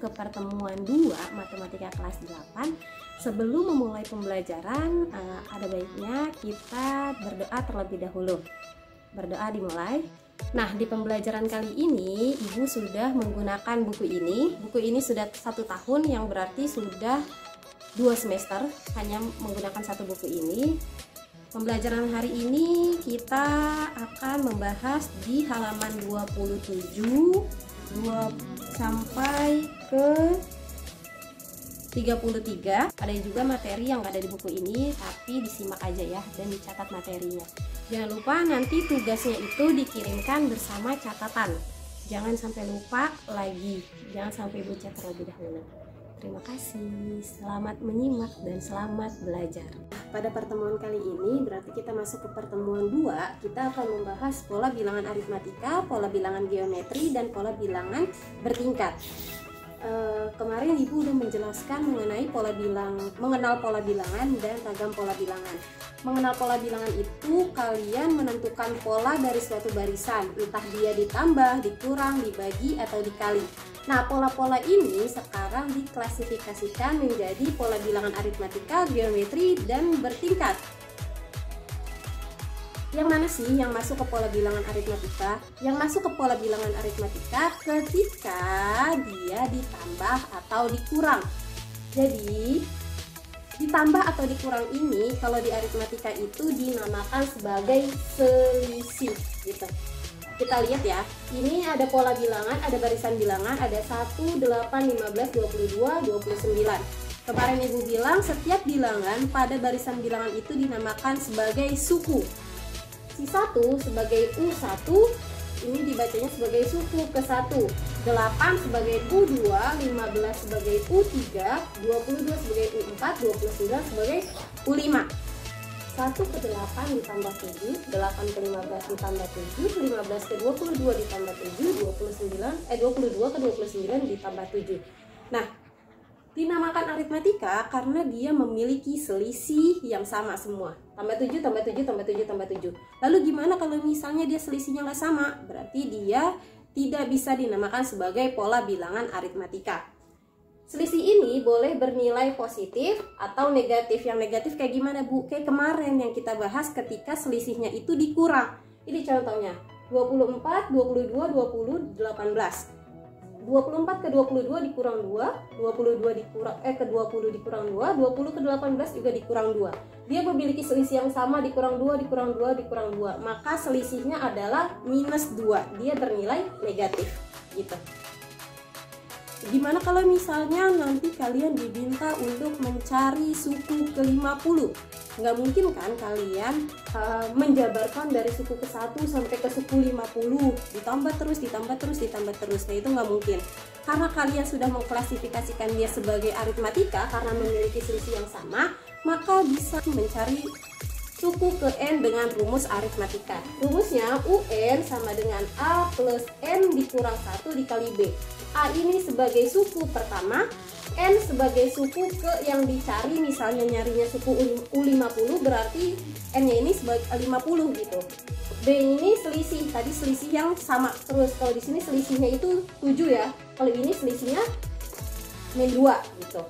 ke pertemuan 2 matematika kelas 8. Sebelum memulai pembelajaran, ada baiknya kita berdoa terlebih dahulu. Berdoa dimulai. Nah, di pembelajaran kali ini Ibu sudah menggunakan buku ini. Buku ini sudah 1 tahun, yang berarti sudah 2 semester hanya menggunakan 1 buku ini. Pembelajaran hari ini kita akan membahas di halaman 27 sampai ke 33. Ada juga materi yang ada di buku ini, tapi disimak aja ya dan dicatat materinya. Jangan lupa nanti tugasnya itu dikirimkan bersama catatan. Jangan sampai lupa lagi, jangan sampai Ibu cat terlebih dahulu. Terima kasih, selamat menyimak dan selamat belajar. Pada pertemuan kali ini berarti kita masuk ke pertemuan 2. Kita akan membahas pola bilangan aritmatika, pola bilangan geometri, dan pola bilangan bertingkat. Kemarin Ibu udah menjelaskan mengenai mengenal pola bilangan dan ragam pola bilangan. Mengenal pola bilangan itu kalian menentukan pola dari suatu barisan, entah dia ditambah, dikurang, dibagi, atau dikali. Nah, pola-pola ini sekarang diklasifikasikan menjadi pola bilangan aritmatika, geometri, dan bertingkat. Yang mana sih yang masuk ke pola bilangan aritmatika? Yang masuk ke pola bilangan aritmatika ketika dia ditambah atau dikurang. Jadi, ditambah atau dikurang ini kalau di aritmatika itu dinamakan sebagai selisih gitu. Kita lihat ya, ini ada pola bilangan, ada barisan bilangan, ada 1, 8, 15, 22, 29. Kemarin Ibu bilang setiap bilangan pada barisan bilangan itu dinamakan sebagai suku. Si 1 sebagai U1, ini dibacanya sebagai suku ke-1. 8 sebagai U2, 15 sebagai U3, 22 sebagai U4, 29 sebagai U5. 1 ke 8 ditambah 7, 8 ke 15 ditambah 7, 15 ke 22 ditambah 7, 22 ke 29 ditambah 7. Nah, dinamakan aritmatika karena dia memiliki selisih yang sama semua. Tambah 7, tambah 7, tambah 7, tambah 7. Lalu gimana kalau misalnya dia selisihnya nggak sama? Berarti dia tidak bisa dinamakan sebagai pola bilangan aritmatika. Selisih ini boleh bernilai positif atau negatif. Yang negatif kayak gimana, Bu? Kayak kemarin yang kita bahas ketika selisihnya itu dikurang. Ini contohnya, 24, 22, 20, 18. 24 ke 22 dikurang 2, 22 ke 20 dikurang 2, 20 ke 18 juga dikurang 2. Dia memiliki selisih yang sama, dikurang 2, dikurang 2, dikurang 2. Maka selisihnya adalah minus 2. Dia bernilai negatif gitu. Gimana kalau misalnya nanti kalian diminta untuk mencari suku ke-50? Nggak mungkin kan kalian menjabarkan dari suku ke-1 sampai ke suku 50, ditambah terus, ditambah terus, ditambah terus. Nah, itu nggak mungkin. Karena kalian sudah mengklasifikasikan dia sebagai aritmatika karena memiliki selisih yang sama, maka bisa mencari suku ke N dengan rumus aritmatika. Rumusnya UN sama dengan A plus N dikurang 1 dikali B. A ini sebagai suku pertama, N sebagai suku ke yang dicari, misalnya nyarinya suku U50 berarti N-nya ini sebagai 50 gitu. B ini selisih, tadi selisih yang sama terus. Kalau di sini selisihnya itu 7 ya. Kalau ini selisihnya min 2 gitu.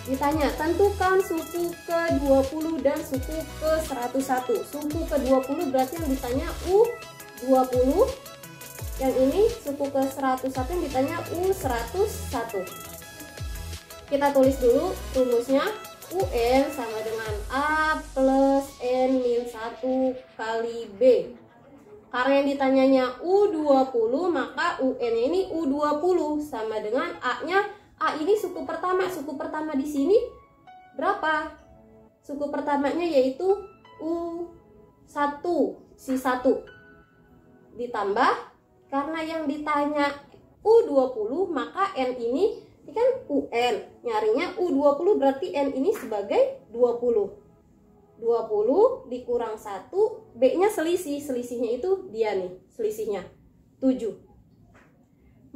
Ditanya, tentukan suku ke-20 dan suku ke-101. Suku ke-20 berarti yang ditanya U20. Yang ini suku ke-101 yang ditanya U101. Kita tulis dulu rumusnya. UN sama dengan A plus N min 1 kali B. Karena yang ditanyanya U20, maka UN ini U20 sama dengan A-nya. A ini suku pertama. Suku pertama di sini berapa? Suku pertamanya yaitu U1, si 1. Ditambah, karena yang ditanya U20, maka N ini kan UN. Nyarinya U20 berarti N ini sebagai 20. 20 dikurang 1, B-nya selisih. Selisihnya itu dia nih, selisihnya 7.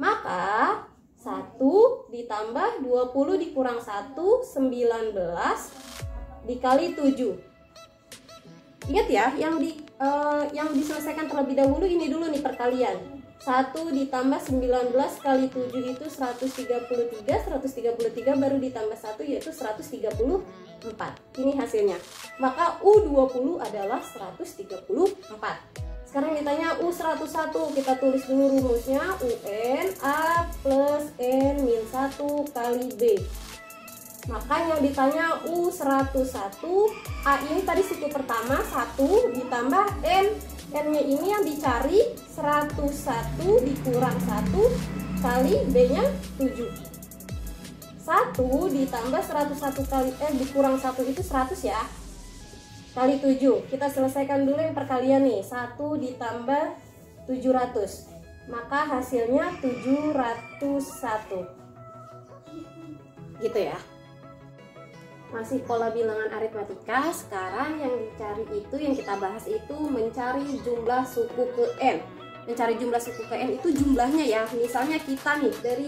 Maka 1 ditambah 20 dikurang 1, 19 dikali 7. Ingat ya, yang diselesaikan terlebih dahulu ini dulu nih perkalian. 1 ditambah 19 kali 7 itu 133, 133 baru ditambah 1 yaitu 134. Ini hasilnya. Maka U20 adalah 134. Sekarang ditanya U101, kita tulis dulu rumusnya. UN A plus N min 1 kali B. Maka yang ditanya U101, A ini tadi suku pertama 1 ditambah N. N-nya ini yang dicari 101 dikurang 1 kali B-nya 7. 1 ditambah 101 kali dikurang 1 itu 100 ya. Kali 7. Kita selesaikan dulu yang perkalian nih. 1 ditambah 700. Maka hasilnya 701. Gitu ya. Masih pola bilangan aritmatika. Sekarang yang dicari itu, yang kita bahas itu mencari jumlah suku ke N. Mencari jumlah suku ke N itu jumlahnya ya. Misalnya kita nih dari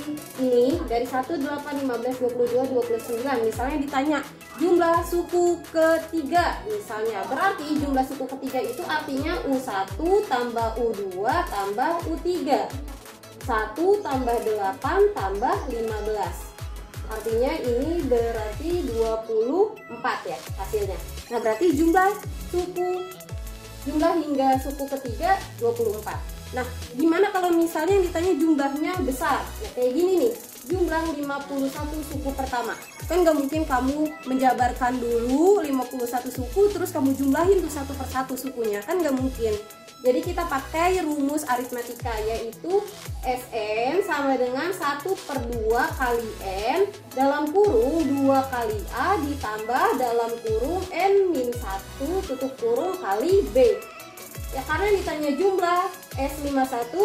1, 8, 15, 22, 29. Misalnya ditanya jumlah suku ketiga misalnya. Berarti jumlah suku ketiga itu artinya U1 tambah U2 tambah U3. 1 tambah 8 tambah 15. Artinya ini berarti 24 ya hasilnya. Nah berarti jumlah hingga suku ketiga 24. Nah gimana kalau misalnya yang ditanya jumlahnya besar? Nah kayak gini nih, jumlah 51 suku pertama. Kan gak mungkin kamu menjabarkan dulu 51 suku terus kamu jumlahin tuh satu persatu sukunya, kan gak mungkin. Jadi kita pakai rumus aritmatika, yaitu Sn sama dengan 1/2 kali N dalam kurung 2 kali A ditambah dalam kurung N-1 tutup kurung kali B. Ya karena ditanya jumlah S51,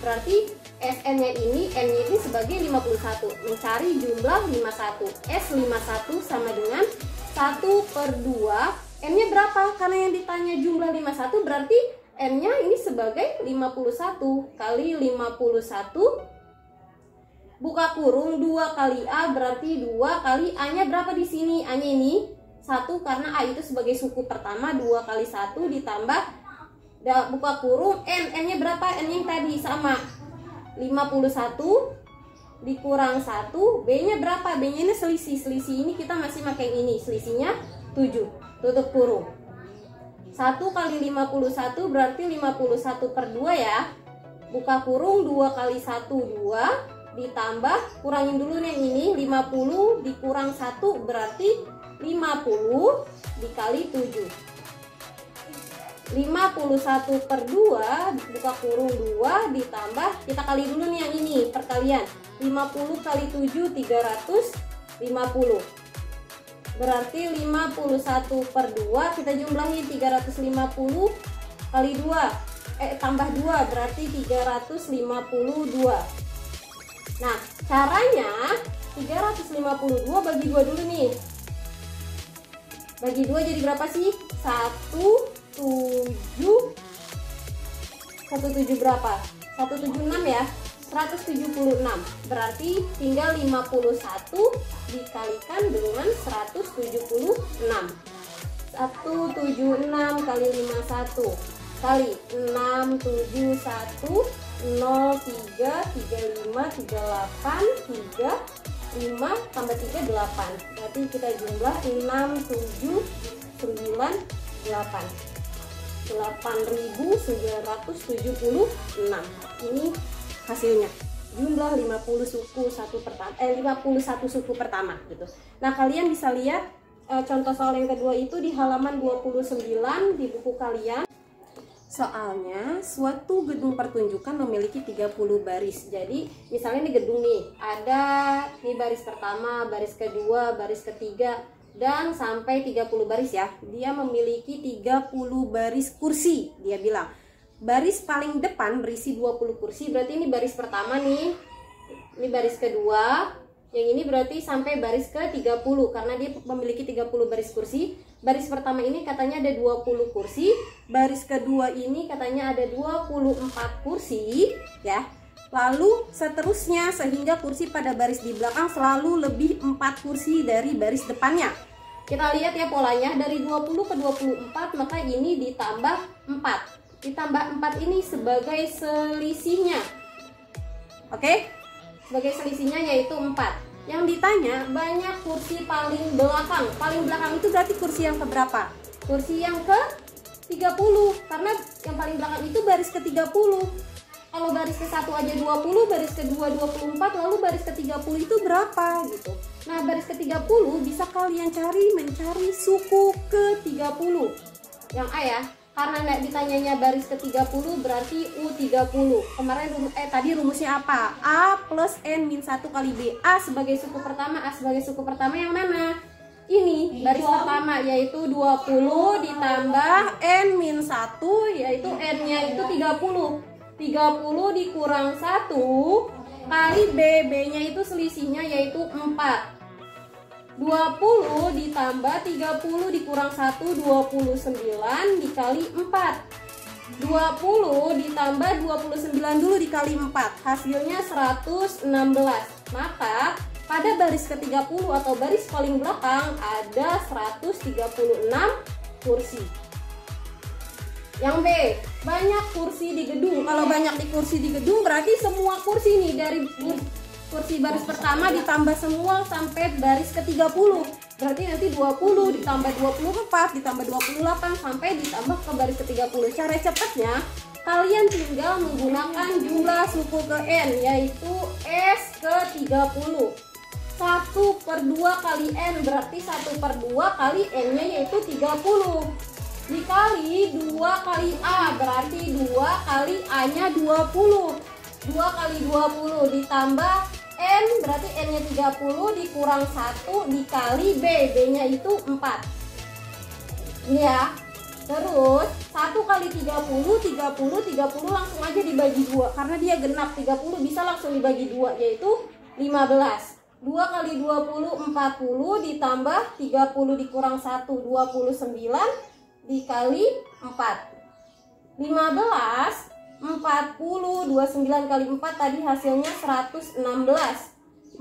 berarti Sn-nya ini, N-nya ini sebagai 51. Mencari jumlah 51. S51 sama dengan 1/2. N-nya berapa? Karena yang ditanya jumlah 51 berarti N-nya ini sebagai 51 kali 51 buka kurung 2 kali A berarti 2 kali A-nya berapa di sini? A-nya ini 1 karena A itu sebagai suku pertama, 2 kali 1 ditambah buka kurung N. N-nya berapa? N yang tadi sama 51 dikurang 1, B-nya berapa? B-nya ini selisih ini kita masih pakai ini, selisihnya 7 tutup kurung. 1 kali 51 berarti 51/2 ya. Buka kurung 2 kali 1 2 ditambah kurangin dulu yang ini 50 dikurang 1 berarti 50 dikali 7. 51/2 buka kurung 2 ditambah kita kali dulu nih yang ini perkalian. 50 kali 7 350. Berarti 51/2 kita jumlahin 350 kali 2 tambah 2 berarti 352. Nah caranya 352 bagi 2 dulu nih. Bagi 2 jadi berapa sih? 17 berapa? 176 ya. 176 berarti tinggal 51 dikalikan dengan 176. 176 kali 51 kali 671 03 35 38 35 tambah 3 8. Berarti kita jumlah 67998 8.976. Ini hasilnya jumlah 51 suku pertama gitu. Nah kalian bisa lihat contoh soal yang kedua itu di halaman 29 di buku kalian. Soalnya suatu gedung pertunjukan memiliki 30 baris. Jadi misalnya ini gedung nih, ada nih baris pertama, baris kedua, baris ketiga dan sampai 30 baris ya. Dia memiliki 30 baris kursi. Dia bilang baris paling depan berisi 20 kursi, berarti ini baris pertama nih. Ini baris kedua, yang ini berarti sampai baris ke-30 karena dia memiliki 30 baris kursi. Baris pertama ini katanya ada 20 kursi, baris kedua ini katanya ada 24 kursi ya. Lalu seterusnya sehingga kursi pada baris di belakang selalu lebih 4 kursi dari baris depannya. Kita lihat ya polanya, dari 20 ke 24 maka ini ditambah 4. ditambah 4 ini sebagai selisihnya. Oke? Sebagai selisihnya yaitu 4. Yang ditanya banyak kursi paling belakang. Paling belakang itu berarti kursi yang keberapa? Kursi yang ke 30. Karena yang paling belakang itu baris ke 30. Kalau baris ke 1 aja 20, baris ke 2 24, lalu baris ke 30 itu berapa gitu. Nah, baris ke 30 bisa kalian mencari suku ke 30. Yang A ya. Karena nggak ditanyanya baris ke 30 berarti U30. Kemarin tadi rumusnya apa? A plus N-1 kali B. A sebagai suku pertama, A sebagai suku pertama yang mana? Ini baris pertama yaitu 20 ditambah N-1 yaitu N-nya itu 30. 30 dikurang 1 kali B. B-nya itu selisihnya yaitu 4. 20 ditambah 30 dikurang 1, 29 dikali 4. 20 ditambah 29 dulu dikali 4, hasilnya 116. Maka pada baris ke-30 atau baris paling belakang ada 136 kursi. Yang B, banyak kursi di gedung. Kalau banyak kursi di gedung berarti semua kursi nih dari kursi baris pertama ditambah semua sampai baris ke-30. Berarti nanti 20 ditambah 24 ditambah 28 sampai ditambah ke baris ke-30. Cara cepatnya kalian tinggal menggunakan jumlah suku ke N yaitu S ke-30. 1/2 kali N berarti 1/2 kali N-nya yaitu 30. Dikali 2 kali A berarti 2 kali A-nya 20. 2 kali 20 ditambah N berarti N-nya 30 dikurang 1 dikali B. B-nya itu 4. Ini ya. Terus 1 kali 30 langsung aja dibagi 2. Karena dia genap 30 bisa langsung dibagi 2 yaitu 15. 2 kali 20 40 ditambah 30 dikurang 1 29 dikali 4. 15 40 29 kali 4 tadi hasilnya 116.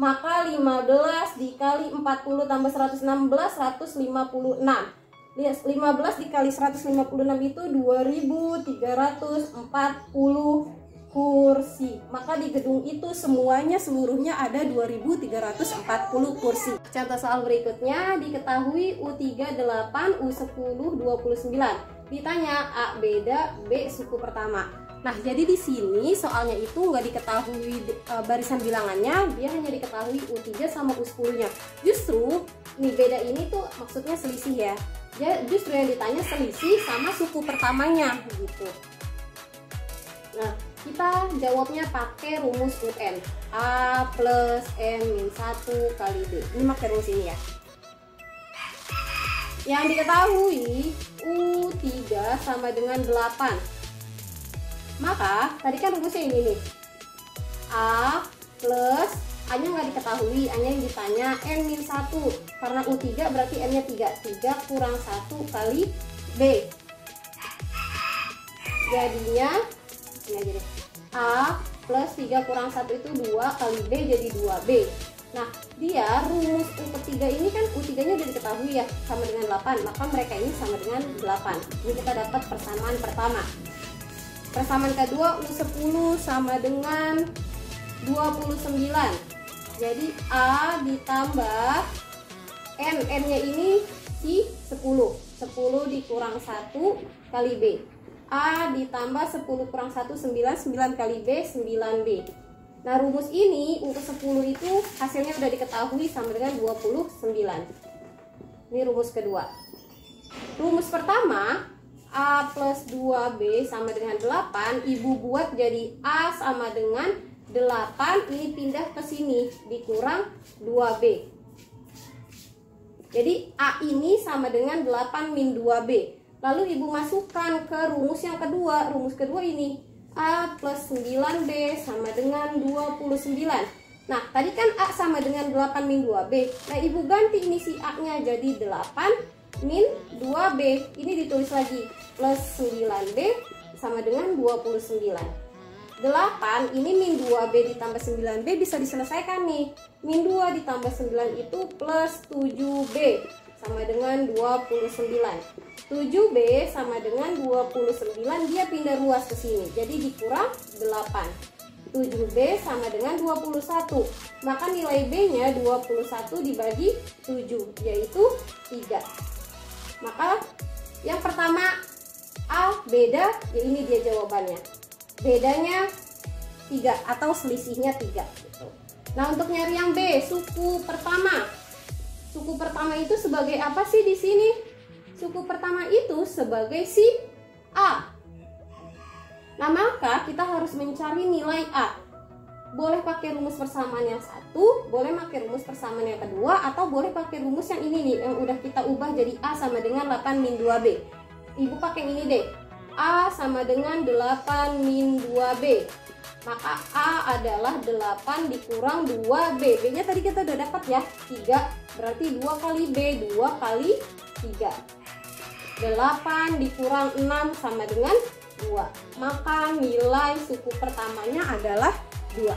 Maka 15 dikali 40 tambah 116 156. 15 dikali 156 itu 2340 kursi. Maka di gedung itu seluruhnya ada 2340 kursi. Contoh soal berikutnya, diketahui U3 8, U10 29. Ditanya A beda, B suku pertama. Nah, jadi di sini soalnya itu nggak diketahui barisan bilangannya, dia hanya diketahui U3 sama U10-nya. Justru nih beda ini tuh maksudnya selisih ya. Justru yang ditanya selisih sama suku pertamanya gitu. Nah, kita jawabnya pakai rumus UN. A plus N-1 kali B. Ini pakai rumus ini ya. Yang diketahui U3 sama dengan 8. Maka tadi kan rumusnya ini nih. A plus A-nya nggak diketahui, A-nya yang ditanya N-1. Karena U3 berarti N-nya 3. 3 kurang 1 kali B. Jadinya ini aja deh. A plus 3 kurang 1 itu 2 kali B jadi 2B. Nah, dia rumus U ketiga ini kan U3-nya udah diketahui ya, sama dengan 8. Maka mereka ini sama dengan 8. Ini kita dapat persamaan pertama. Persamaan kedua U10 sama dengan 29. Jadi A ditambah N. N-nya ini si 10. 10 dikurang 1 kali B. A ditambah 10 kurang 1 9, 9 kali B 9B. Nah, rumus ini U ke 10 itu hasilnya udah diketahui sama dengan 29. Ini rumus kedua. Rumus pertama, A plus 2B sama dengan 8, ibu buat jadi A sama dengan 8, ini pindah ke sini dikurang 2B. Jadi A ini sama dengan 8 min 2B. Lalu ibu masukkan ke rumus yang kedua. Rumus kedua ini A plus 9B sama dengan 29. Nah, tadi kan A sama dengan 8 min 2B. Nah, ibu ganti ini si A-nya jadi 8 min 2B. Ini ditulis lagi plus 9B sama dengan 29. 8 ini min 2B ditambah 9B bisa diselesaikan nih. Min 2 ditambah 9 itu plus 7B sama dengan 29. 7B sama dengan 29, dia pindah ruas ke sini. Jadi dikurang 8. 7B sama dengan 21. Maka nilai B-nya 21 dibagi 7, yaitu 3. Maka yang pertama A beda, ya ini dia jawabannya. Bedanya 3 atau selisihnya 3 gitu. Nah, untuk nyari yang B, suku pertama. Suku pertama itu sebagai apa sih di sini? Suku pertama itu sebagai si A. Nah, maka kita harus mencari nilai A. Boleh pakai rumus persamaan yang satu, boleh pakai rumus persamaan yang kedua, atau boleh pakai rumus yang ini nih, yang udah kita ubah jadi A sama dengan 8 min 2B. Ibu pakai ini deh. A sama dengan 8 min 2B. Maka A adalah 8 dikurang 2B. B-nya tadi kita udah dapat ya, 3. Berarti 2 kali B, 2 kali 3. 8 dikurang 6 sama dengan 2. Maka nilai suku pertamanya adalah 2.